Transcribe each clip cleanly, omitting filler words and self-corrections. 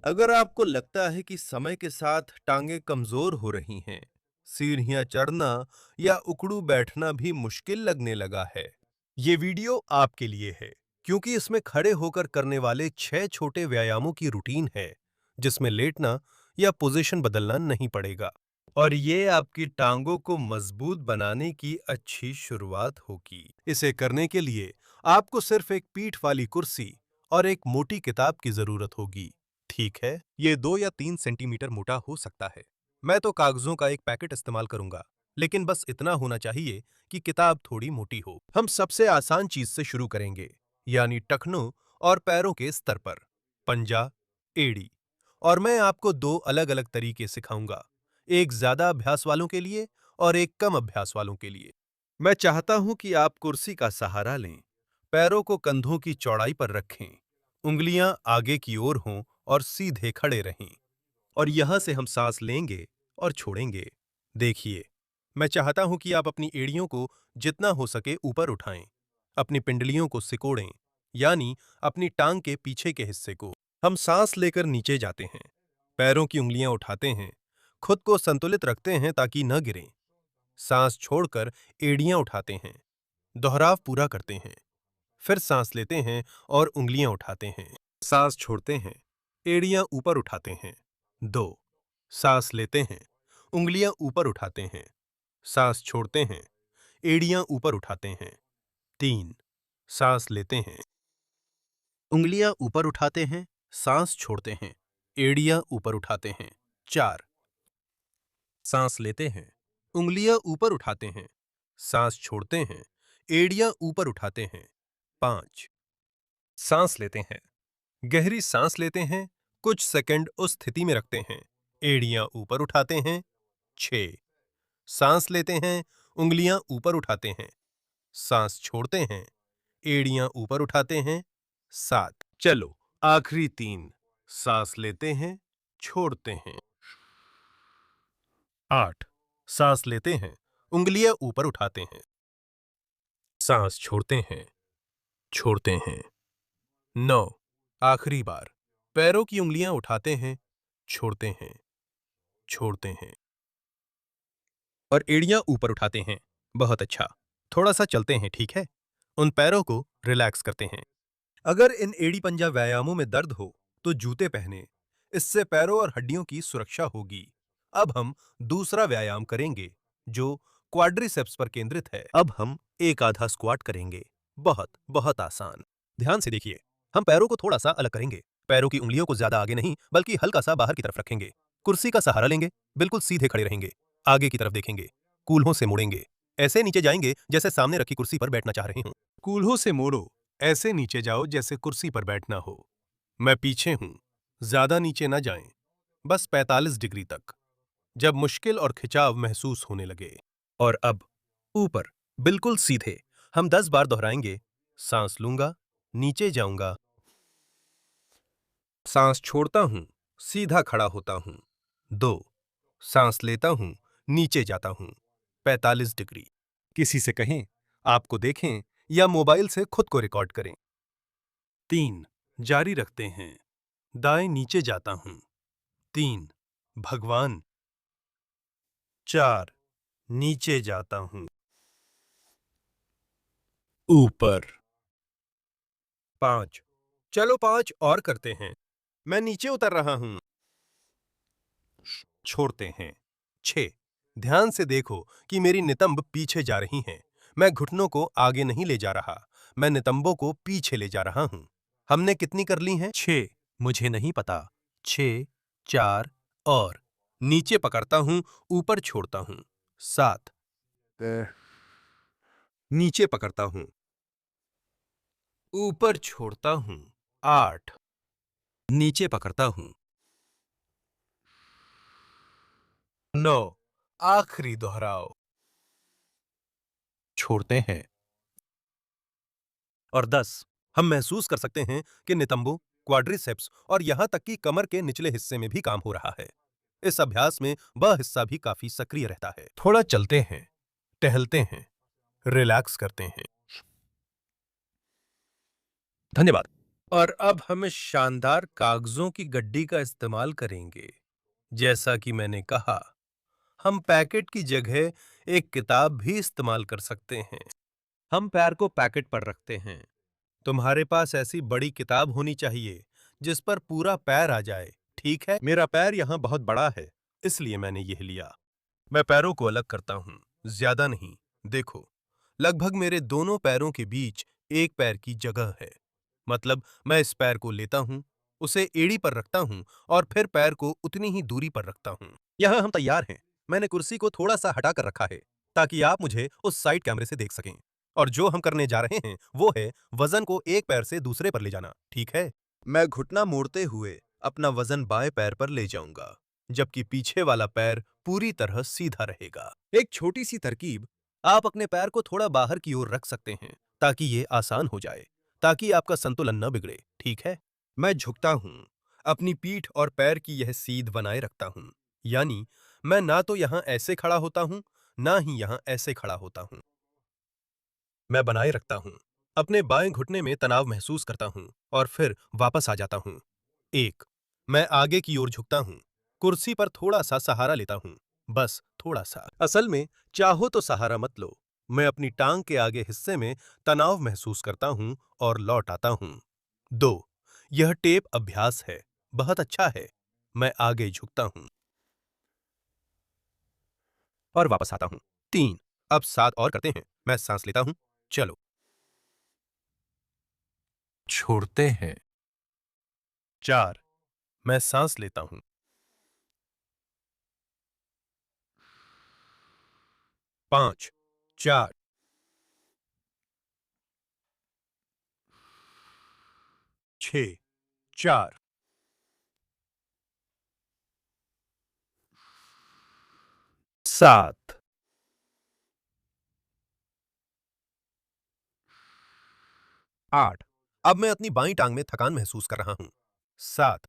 अगर आपको लगता है कि समय के साथ टांगें कमजोर हो रही हैं, सीढ़ियां चढ़ना या उकड़ू बैठना भी मुश्किल लगने लगा है, ये वीडियो आपके लिए है, क्योंकि इसमें खड़े होकर करने वाले 6 छोटे व्यायामों की रूटीन है, जिसमें लेटना या पोजीशन बदलना नहीं पड़ेगा। और ये आपकी टांगों को मजबूत बनाने की अच्छी शुरुआत होगी। इसे करने के लिए आपको सिर्फ एक पीठ वाली कुर्सी और एक मोटी किताब की जरूरत होगी। ठीक है, ये 2 या 3 सेंटीमीटर मोटा हो सकता है। मैं तो कागजों का एक पैकेट इस्तेमाल करूंगा, लेकिन बस इतना होना चाहिए कि किताब थोड़ी मोटी हो। हम सबसे आसान चीज से शुरू करेंगे, यानी टखनों और पैरों के स्तर पर, पंजा, एड़ी। और मैं आपको 2 अलग-अलग तरीके सिखाऊंगा, एक ज्यादा अभ्यास वालों के लिए और एक कम अभ्यास वालों के लिए। मैं चाहता हूं कि आप कुर्सी का सहारा लें, पैरों को कंधों की चौड़ाई पर रखें, उंगलियां आगे की ओर हों और सीधे खड़े रहें। और यहां से हम सांस लेंगे और छोड़ेंगे। देखिए, मैं चाहता हूं कि आप अपनी एड़ियों को जितना हो सके ऊपर उठाएं, अपनी पिंडलियों को सिकोड़ें, यानी अपनी टांग के पीछे के हिस्से को। हम सांस लेकर नीचे जाते हैं, पैरों की उंगलियां उठाते हैं, खुद को संतुलित रखते हैं ताकि न गिरें। सांस छोड़कर एड़ियां उठाते हैं, दोहराव पूरा करते हैं, फिर सांस लेते हैं और उंगलियां उठाते हैं। सांस छोड़ते हैं, एड़ियां ऊपर उठाते हैं। 2, सांस लेते हैं, उंगलियां ऊपर उठाते हैं, सांस छोड़ते हैं, एड़ियां ऊपर उठाते हैं। 3, सांस लेते हैं, उंगलियां ऊपर उठाते हैं, सांस छोड़ते हैं, एड़ियां ऊपर उठाते हैं। 4, सांस लेते हैं, उंगलियां ऊपर उठाते हैं, सांस छोड़ते हैं, एड़ियां ऊपर उठाते हैं। 5, सांस लेते हैं, गहरी सांस लेते हैं, कुछ सेकंड उस स्थिति में रखते हैं, एड़ियां ऊपर उठाते हैं। 6, सांस लेते हैं, उंगलियां ऊपर उठाते हैं, सांस छोड़ते हैं, एड़ियां ऊपर उठाते हैं। 7, चलो आखिरी 3, सांस लेते हैं, छोड़ते हैं। 8, सांस लेते हैं, उंगलियां ऊपर उठाते हैं, सांस छोड़ते हैं, छोड़ते हैं। 9, आखिरी बार, पैरों की उंगलियां उठाते हैं, छोड़ते हैं, छोड़ते हैं और एड़ियां ऊपर उठाते हैं। बहुत अच्छा, थोड़ा सा चलते हैं, ठीक है? उन पैरों को रिलैक्स करते हैं। अगर इन एड़ी पंजा व्यायामों में दर्द हो तो जूते पहने, इससे पैरों और हड्डियों की सुरक्षा होगी। अब हम दूसरा व्यायाम करेंगे, जो क्वाड्रिसेप्स पर केंद्रित है। अब हम एक आधा स्क्वाट करेंगे, बहुत बहुत आसान। ध्यान से देखिए, हम पैरों को थोड़ा सा अलग करेंगे, पैरों की उंगलियों को ज्यादा आगे नहीं बल्कि हल्का सा बाहर की तरफ रखेंगे, कुर्सी का सहारा लेंगे, बिल्कुल सीधे खड़े रहेंगे, आगे की तरफ देखेंगे, कूल्हों से मुड़ेंगे, ऐसे नीचे जाएंगे जैसे सामने रखी कुर्सी पर बैठना चाह रहे हो। कूल्हों से मोड़ो, ऐसे नीचे जाओ जैसे कुर्सी पर बैठना हो। मैं पीछे हूं, ज्यादा नीचे ना जाएं, बस 45 डिग्री तक, जब मुश्किल और खिंचाव महसूस होने लगे। और अब ऊपर, बिल्कुल सीधे, हम 10 बार दोहराएंगे। सांस लूंगा, नीचे जाऊंगा, सांस छोड़ता हूं, सीधा खड़ा होता हूं। 2, सांस लेता हूं, नीचे जाता हूं, 45 डिग्री। किसी से कहें, आपको देखें या मोबाइल से खुद को रिकॉर्ड करें। 3, जारी रखते हैं, दाएं नीचे जाता हूं। 3, भगवान। 4, नीचे जाता हूं, ऊपर। 5, चलो 5 और करते हैं, मैं नीचे उतर रहा हूं, छोड़ते हैं। 6, ध्यान से देखो कि मेरी नितंब पीछे जा रही हैं, मैं घुटनों को आगे नहीं ले जा रहा, मैं नितंबों को पीछे ले जा रहा हूं। हमने कितनी कर ली हैं? 6, मुझे नहीं पता। 6, 4 और नीचे पकड़ता हूं, ऊपर छोड़ता हूं। 7, नीचे पकड़ता हूं, ऊपर छोड़ता हूं। 8, नीचे पकड़ता हूं। 9, आखिरी दोहराव, छोड़ते हैं। और 10, हम महसूस कर सकते हैं कि नितंबों, क्वाड्रिसेप्स और यहां तक कि कमर के निचले हिस्से में भी काम हो रहा है। इस अभ्यास में वह हिस्सा भी काफी सक्रिय रहता है। थोड़ा चलते हैं, टहलते हैं, रिलैक्स करते हैं। धन्यवाद। और अब हम इस शानदार कागजों की गड्डी का इस्तेमाल करेंगे। जैसा कि मैंने कहा, हम पैकेट की जगह एक किताब भी इस्तेमाल कर सकते हैं। हम पैर को पैकेट पर रखते हैं। तुम्हारे पास ऐसी बड़ी किताब होनी चाहिए जिस पर पूरा पैर आ जाए, ठीक है? मेरा पैर यहाँ बहुत बड़ा है, इसलिए मैंने यह लिया। मैं पैरों को अलग करता हूँ, ज्यादा नहीं। देखो, लगभग मेरे दोनों पैरों के बीच एक पैर की जगह है। मतलब मैं इस पैर को लेता हूँ, उसे एड़ी पर रखता हूँ और फिर पैर को उतनी ही दूरी पर रखता हूँ। यहाँ हम तैयार हैं। मैंने कुर्सी को थोड़ा सा हटा कर रखा है ताकि आप मुझे उस साइड कैमरे से देख सकें। और जो हम करने जा रहे हैं वो है वजन को एक पैर से दूसरे पर ले जाना, ठीक है? मैं घुटना मोड़ते हुए अपना वजन बाएं पैर पर ले जाऊंगा, जबकि पीछे वाला पैर पूरी तरह सीधा रहेगा। एक छोटी सी तरकीब, आप अपने पैर को थोड़ा बाहर की ओर रख सकते हैं ताकि ये आसान हो जाए, ताकि आपका संतुलन न बिगड़े, ठीक है? मैं झुकता हूँ, अपनी पीठ और पैर की यह सीध बनाए रखता हूँ। यानी मैं ना तो यहाँ ऐसे खड़ा होता हूँ, ना ही यहाँ ऐसे खड़ा होता हूँ। मैं बनाए रखता हूँ। अपने बाएं घुटने में तनाव महसूस करता हूँ और फिर वापस आ जाता हूँ। एक, मैं आगे की ओर झुकता हूँ। कुर्सी पर थोड़ा सा सहारा लेता हूँ, बस थोड़ा सा। असल में चाहो तो सहारा मत लो। मैं अपनी टांग के आगे हिस्से में तनाव महसूस करता हूँ और लौट आता हूँ। दो, यह टेप अभ्यास है, बहुत अच्छा है। मैं आगे झुकता हूँ और वापस आता हूँ। तीन, अब 7 और करते हैं। मैं सांस लेता हूँ, चलो, छोड़ते हैं। 4, मैं सांस लेता हूँ। 5, 4, 6, 4, 7, 8। अब मैं अपनी बाईं टांग में थकान महसूस कर रहा हूँ। 7,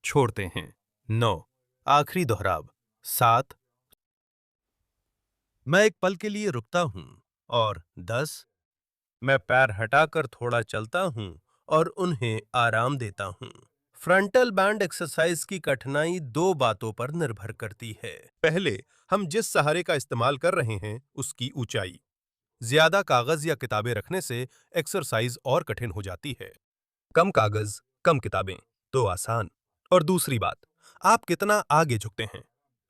छोड़ते हैं। 9, आखिरी दोहराव। 7, मैं एक पल के लिए रुकता हूँ और 10, मैं पैर हटाकर थोड़ा चलता हूँ और उन्हें आराम देता हूँ। फ्रंटल बैंड एक्सरसाइज की कठिनाई दो बातों पर निर्भर करती है। पहले, हम जिस सहारे का इस्तेमाल कर रहे हैं उसकी ऊंचाई। ज्यादा कागज या किताबें रखने से एक्सरसाइज और कठिन हो जाती है। कम कागज, कम किताबें तो आसान। और दूसरी बात, आप कितना आगे झुकते हैं।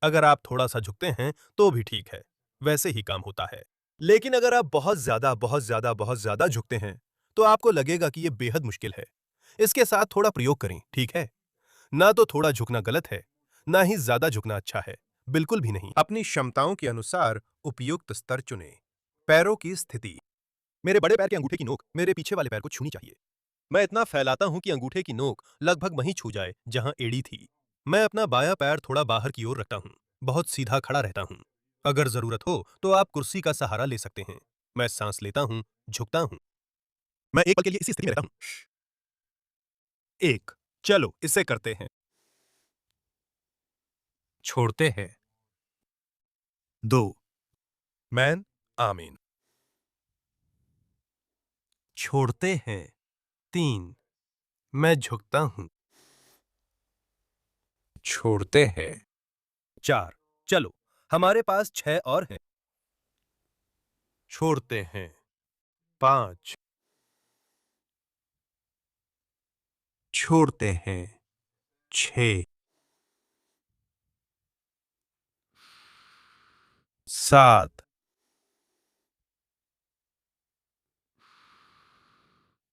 अगर आप थोड़ा सा झुकते हैं तो भी ठीक है, वैसे ही काम होता है। लेकिन अगर आप बहुत ज्यादा झुकते हैं तो आपको लगेगा कि यह बेहद मुश्किल है। इसके साथ थोड़ा प्रयोग करें, ठीक है? ना तो थोड़ा झुकना गलत है, ना ही ज्यादा झुकना अच्छा है, बिल्कुल भी नहीं। अपनी क्षमताओं के अनुसार उपयुक्त स्तर चुनें। पैरों की स्थिति, मेरे बड़े पैर के अंगूठे की नोक मेरे पीछे वाले पैर को छूनी चाहिए। मैं इतना फैलाता हूं कि अंगूठे की नोक लगभग वहीं छू जाए जहां एड़ी थी। मैं अपना बायां पैर थोड़ा बाहर की ओर रखता हूं, बहुत सीधा खड़ा रहता हूं। अगर जरूरत हो तो आप कुर्सी का सहारा ले सकते हैं। मैं सांस लेता हूं, झुकता हूं। मैं एक पल के लिए इसी स्थिति में रहता हूं। एक, चलो इसे करते हैं। छोड़ते हैं। 2, मैन आमीन। छोड़ते हैं। 3, मैं झुकता हूं। छोड़ते हैं। 4, चलो, हमारे पास 6 और हैं। छोड़ते हैं। 5, छोड़ते हैं। 6, 7,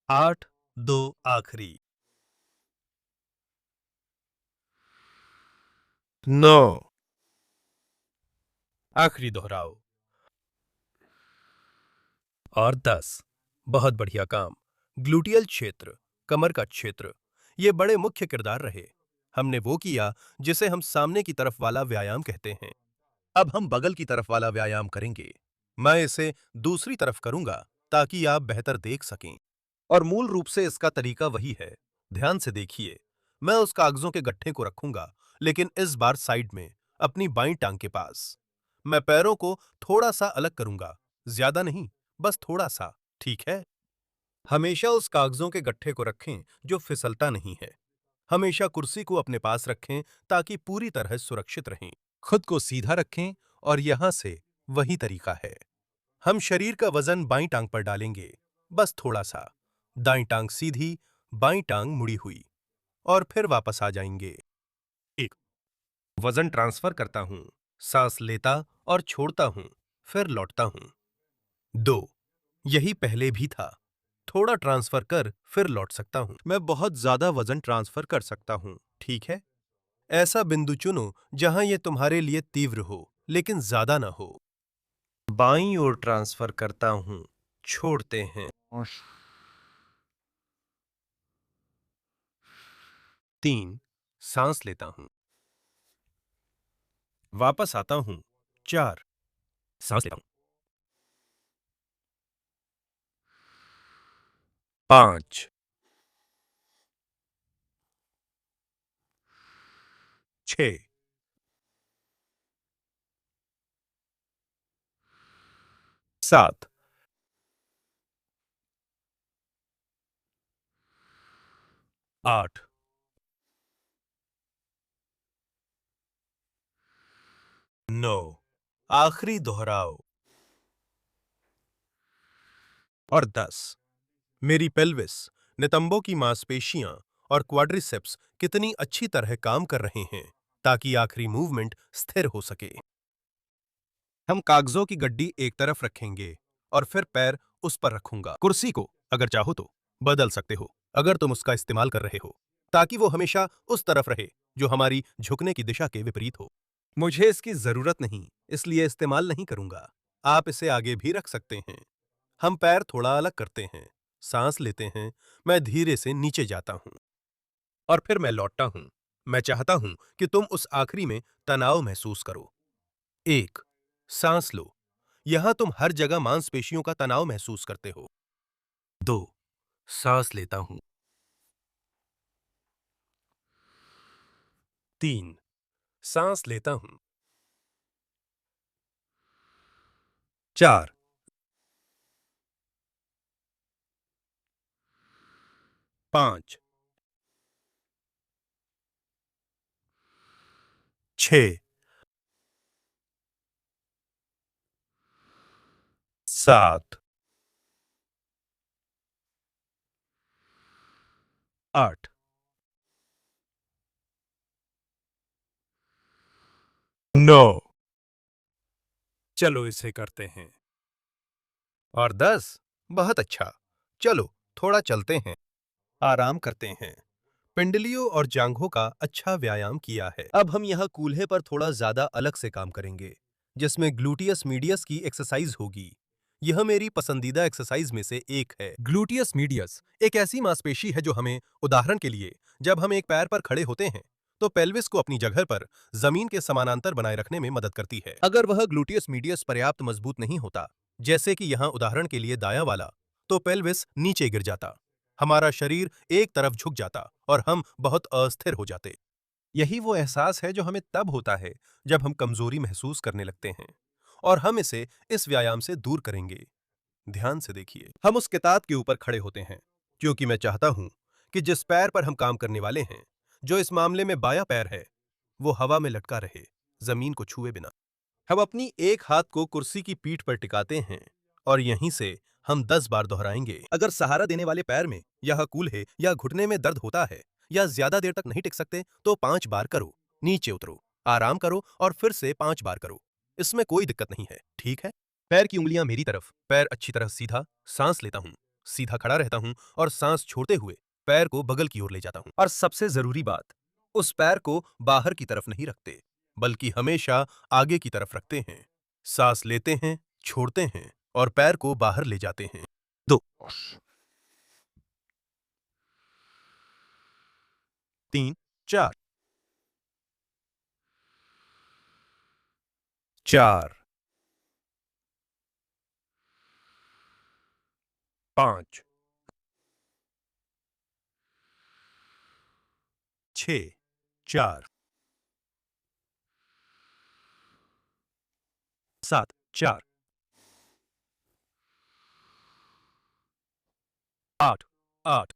8, 2 आखिरी। 9, आखिरी दोहराओ। और 10, बहुत बढ़िया काम। ग्लूटियल क्षेत्र, कमर का क्षेत्र, ये बड़े मुख्य किरदार रहे। हमने वो किया जिसे हम सामने की तरफ वाला व्यायाम कहते हैं। अब हम बगल की तरफ वाला व्यायाम करेंगे। मैं इसे दूसरी तरफ करूंगा ताकि आप बेहतर देख सकें। और मूल रूप से इसका तरीका वही है। ध्यान से देखिए, मैं उस कागजों के गट्ठे को रखूंगा, लेकिन इस बार साइड में, अपनी बाईं टांग के पास। मैं पैरों को थोड़ा सा अलग करूंगा, ज्यादा नहीं, बस थोड़ा सा, ठीक है? हमेशा उस कागजों के गट्ठे को रखें जो फिसलता नहीं है। हमेशा कुर्सी को अपने पास रखें ताकि पूरी तरह सुरक्षित रहें। खुद को सीधा रखें और यहां से वही तरीका है। हम शरीर का वजन बाईं टांग पर डालेंगे, बस थोड़ा सा। दाईं टांग सीधी, बाईं टांग मुड़ी हुई और फिर वापस आ जाएंगे। एक, वजन ट्रांसफर करता हूं, सांस लेता और छोड़ता हूं, फिर लौटता हूं। 2, यही पहले भी था। थोड़ा ट्रांसफर कर फिर लौट सकता हूं। मैं बहुत ज्यादा वजन ट्रांसफर कर सकता हूं, ठीक है? ऐसा बिंदु चुनो जहां यह तुम्हारे लिए तीव्र हो, लेकिन ज्यादा ना हो। बाईं ओर ट्रांसफर करता हूं, छोड़ते हैं। 3, सांस लेता हूं, वापस आता हूं। 4, सांस लेता हूं। 5, 6, 7, 8, 9, आखिरी दोहराओ, और 10। मेरी पेल्विस, नितंबों की मांसपेशियां और क्वाड्रिसेप्स कितनी अच्छी तरह काम कर रहे हैं ताकि आखिरी मूवमेंट स्थिर हो सके। हम कागजों की गड्डी एक तरफ रखेंगे और फिर पैर उस पर रखूंगा। कुर्सी को अगर चाहो तो बदल सकते हो अगर तुम उसका इस्तेमाल कर रहे हो, ताकि वो हमेशा उस तरफ रहे जो हमारी झुकने की दिशा के विपरीत हो। मुझे इसकी जरूरत नहीं, इसलिए इस्तेमाल नहीं करूंगा। आप इसे आगे भी रख सकते हैं। हम पैर थोड़ा अलग करते हैं, सांस लेते हैं, मैं धीरे से नीचे जाता हूं और फिर मैं लौटता हूं। मैं चाहता हूं कि तुम उस आखिरी में तनाव महसूस करो। 1, सांस लो। यहां तुम हर जगह मांसपेशियों का तनाव महसूस करते हो। 2, सांस लेता हूं। 3, सांस लेता हूं। 4, 5, 6, 7, 8, 9। चलो इसे करते हैं। और 10। बहुत अच्छा। चलो थोड़ा चलते हैं, आराम करते हैं। पिंडलियों और जांघों का अच्छा व्यायाम किया है। अब हम यहाँ कूल्हे पर थोड़ा ज्यादा अलग से काम करेंगे, जिसमें ग्लूटियस मीडियस की एक्सरसाइज होगी। यह मेरी पसंदीदा एक्सरसाइज में से एक है। ग्लूटियस मीडियस एक ऐसी मांसपेशी है जो हमें, उदाहरण के लिए, जब हम एक पैर पर खड़े होते हैं तो पेल्विस को अपनी जगह पर जमीन के समानांतर बनाए रखने में मदद करती है। अगर वह ग्लूटियस मीडियस पर्याप्त मजबूत नहीं होता, जैसे कि यहाँ उदाहरण के लिए दायां वाला, तो पेल्विस नीचे गिर जाता, हमारा शरीर एक तरफ झुक जाता और हम बहुत अस्थिर हो जाते। यही वो एहसास है जो हमें तब होता है जब हम कमजोरी महसूस करने लगते हैं, और हम इसे इस व्यायाम से दूर करेंगे। ध्यान से देखिए, हम उस किताब के ऊपर खड़े होते हैं क्योंकि मैं चाहता हूं कि जिस पैर पर हम काम करने वाले हैं, जो इस मामले में बायां पैर है, वो हवा में लटका रहे, जमीन को छुए बिना। हम अपनी एक हाथ को कुर्सी की पीठ पर टिकाते हैं और यहीं से हम 10 बार दोहराएंगे। अगर सहारा देने वाले पैर में यह कूल्हे या घुटने में दर्द होता है या ज्यादा देर तक नहीं टिक सकते, तो 5 बार करो, नीचे उतरो, आराम करो और फिर से 5 बार करो। इसमें कोई दिक्कत नहीं है, ठीक है? पैर की उंगलियां मेरी तरफ, पैर अच्छी तरह सीधा, सांस लेता हूं, सीधा खड़ा रहता हूं और सांस छोड़ते हुए पैर को बगल की ओर ले जाता हूं। और सबसे जरूरी बात, उस पैर को बाहर की तरफ नहीं रखते, बल्कि हमेशा आगे की तरफ रखते हैं। सांस लेते हैं, छोड़ते हैं और पैर को बाहर ले जाते हैं। 2, 3, 4, 4, 5, 6, 4, 7, 4, 8 8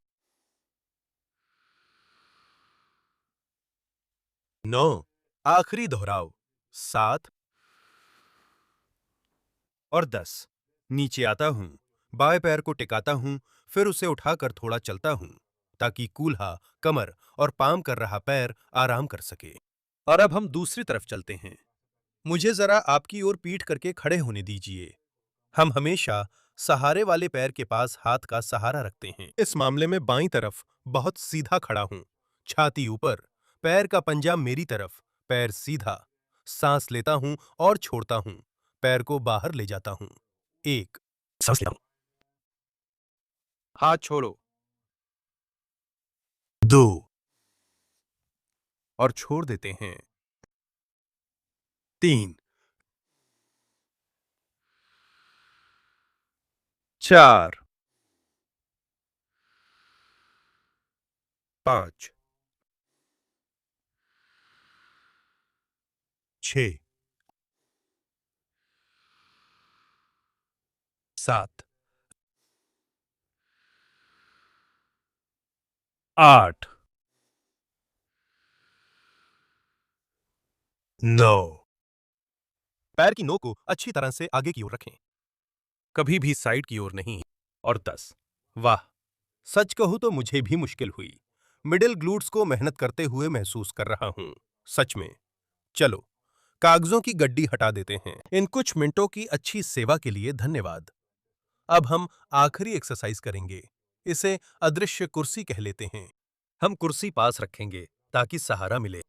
9 आखिरी दोहराव 7 और 10। नीचे आता हूं, बाएं पैर को टिकाता हूं, फिर उसे उठाकर थोड़ा चलता हूं ताकि कूल्हा, कमर और पाम कर रहा पैर आराम कर सके। और अब हम दूसरी तरफ चलते हैं। मुझे जरा आपकी ओर पीठ करके खड़े होने दीजिए। हम हमेशा सहारे वाले पैर के पास हाथ का सहारा रखते हैं। इस मामले में बाईं तरफ बहुत सीधा खड़ा हूं, छाती ऊपर, पैर का पंजा मेरी तरफ, पैर सीधा। सांस लेता हूं और छोड़ता हूं, पैर को बाहर ले जाता हूं। 1 सांस लेता हूं, हाथ छोड़ो। 2 और छोड़ देते हैं। 3 4 5 6 7 8 9 पैर की नोक को अच्छी तरह से आगे की ओर रखें, कभी भी साइड की ओर नहीं। और 10 वाह, सच कहूं तो मुझे भी मुश्किल हुई। मिडिल ग्लूट्स को मेहनत करते हुए महसूस कर रहा हूं, सच में। चलो कागजों की गड्डी हटा देते हैं। इन कुछ मिनटों की अच्छी सेवा के लिए धन्यवाद। अब हम आखिरी एक्सरसाइज करेंगे। इसे अदृश्य कुर्सी कह लेते हैं। हम कुर्सी पास रखेंगे ताकि सहारा मिले।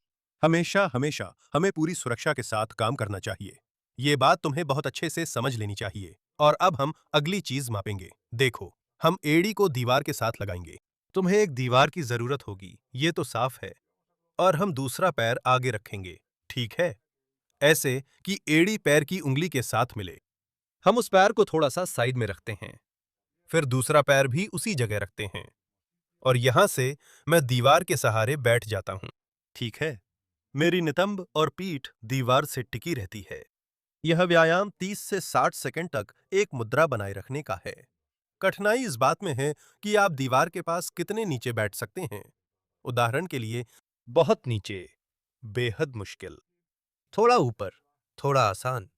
हमेशा हमेशा हमें पूरी सुरक्षा के साथ काम करना चाहिए। ये बात तुम्हें बहुत अच्छे से समझ लेनी चाहिए। और अब हम अगली चीज मापेंगे। देखो, हम एड़ी को दीवार के साथ लगाएंगे। तुम्हें एक दीवार की जरूरत होगी, ये तो साफ है। और हम दूसरा पैर आगे रखेंगे, ठीक है? ऐसे कि एड़ी पैर की उंगली के साथ मिले। हम उस पैर को थोड़ा सा साइड में रखते हैं, फिर दूसरा पैर भी उसी जगह रखते हैं। और यहां से मैं दीवार के सहारे बैठ जाता हूं, ठीक है? मेरी नितंब और पीठ दीवार से टिकी रहती है। यह व्यायाम 30 से 60 सेकंड तक एक मुद्रा बनाए रखने का है। कठिनाई इस बात में है कि आप दीवार के पास कितने नीचे बैठ सकते हैं। उदाहरण के लिए, बहुत नीचे, बेहद मुश्किल, थोड़ा ऊपर, थोड़ा आसान।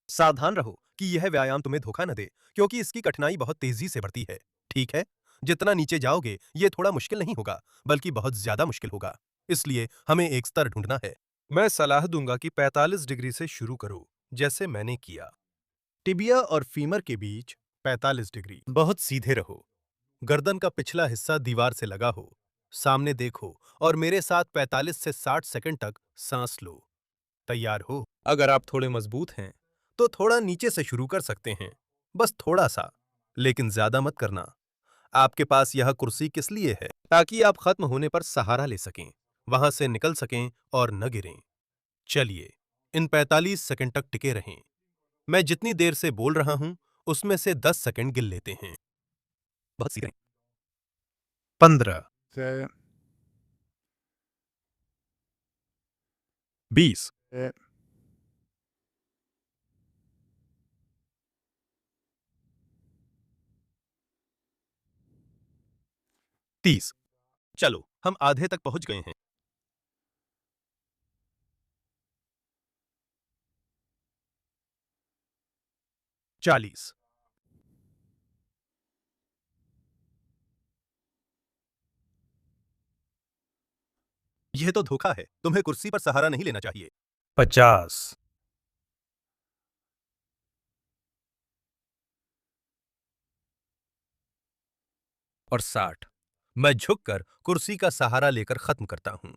सावधान रहो कि यह व्यायाम तुम्हें धोखा न दे, क्योंकि इसकी कठिनाई बहुत तेजी से बढ़ती है, ठीक है? जितना नीचे जाओगे, ये थोड़ा मुश्किल नहीं होगा, बल्कि बहुत ज्यादा मुश्किल होगा। इसलिए हमें एक स्तर ढूंढना है। मैं सलाह दूंगा कि 45 डिग्री से शुरू करो, जैसे मैंने किया। टिबिया और फीमर के बीच 45 डिग्री। बहुत सीधे रहो। गर्दन का पिछला हिस्सा दीवार से लगा हो। सामने देखो और मेरे साथ 45 से 60 सेकंड तक सांस लो। तैयार हो? अगर आप थोड़े मजबूत हैं, तो थोड़ा नीचे से शुरू कर सकते हैं, बस थोड़ा सा, लेकिन ज्यादा मत करना। आपके पास यह कुर्सी किस लिए है? ताकि आप खत्म होने पर सहारा ले सकें, वहां से निकल सकें और न गिरें। चलिए, इन 45 सेकंड तक टिके रहें। मैं जितनी देर से बोल रहा हूं, उसमें से 10 सेकंड गिन लेते हैं। बहुत सीधे। 15 9, 20 8, 30 चलो, हम आधे तक पहुंच गए हैं। 40 यह तो धोखा है, तुम्हें कुर्सी पर सहारा नहीं लेना चाहिए। 50 और 60 मैं झुककर कुर्सी का सहारा लेकर खत्म करता हूं।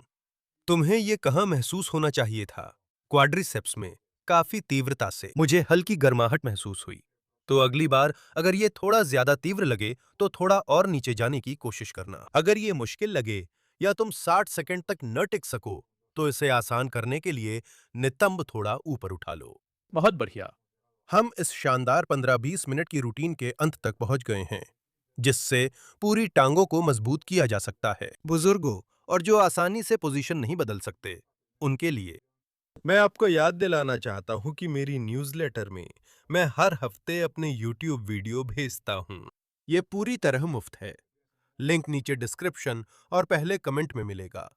तुम्हें यह कहां महसूस होना चाहिए था? क्वाड्रिसेप्स में, काफी तीव्रता से। मुझे हल्की गर्माहट महसूस हुई। तो अगली बार अगर ये थोड़ा ज्यादा तीव्र लगे, तो थोड़ा और नीचे जाने की कोशिश करना। अगर ये मुश्किल लगे या तुम 60 सेकंड तक न टिक सको, तो इसे आसान करने के लिए नितंब थोड़ा ऊपर उठा लो। बहुत बढ़िया। हम इस शानदार 15-20 मिनट की रूटीन के अंत तक पहुंच गए हैं, जिससे पूरी टांगों को मजबूत किया जा सकता है। बुजुर्गों और जो आसानी से पोजीशन नहीं बदल सकते, उनके लिए मैं आपको याद दिलाना चाहता हूं कि मेरी न्यूज़लेटर में मैं हर हफ्ते अपने YouTube वीडियो भेजता हूं। ये पूरी तरह मुफ्त है। लिंक नीचे डिस्क्रिप्शन और पहले कमेंट में मिलेगा।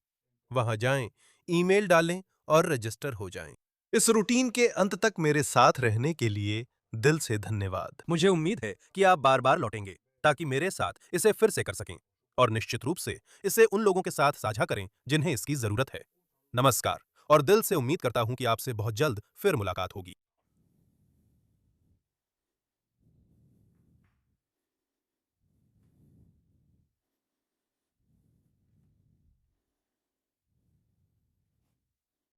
वहां जाएं, ईमेल डालें और रजिस्टर हो जाएं। इस रूटीन के अंत तक मेरे साथ रहने के लिए दिल से धन्यवाद। मुझे उम्मीद है कि आप बार बार लौटेंगे ताकि मेरे साथ इसे फिर से कर सकें और निश्चित रूप से इसे उन लोगों के साथ साझा करें जिन्हें इसकी जरूरत है। नमस्कार और दिल से उम्मीद करता हूं कि आपसे बहुत जल्द फिर मुलाकात होगी।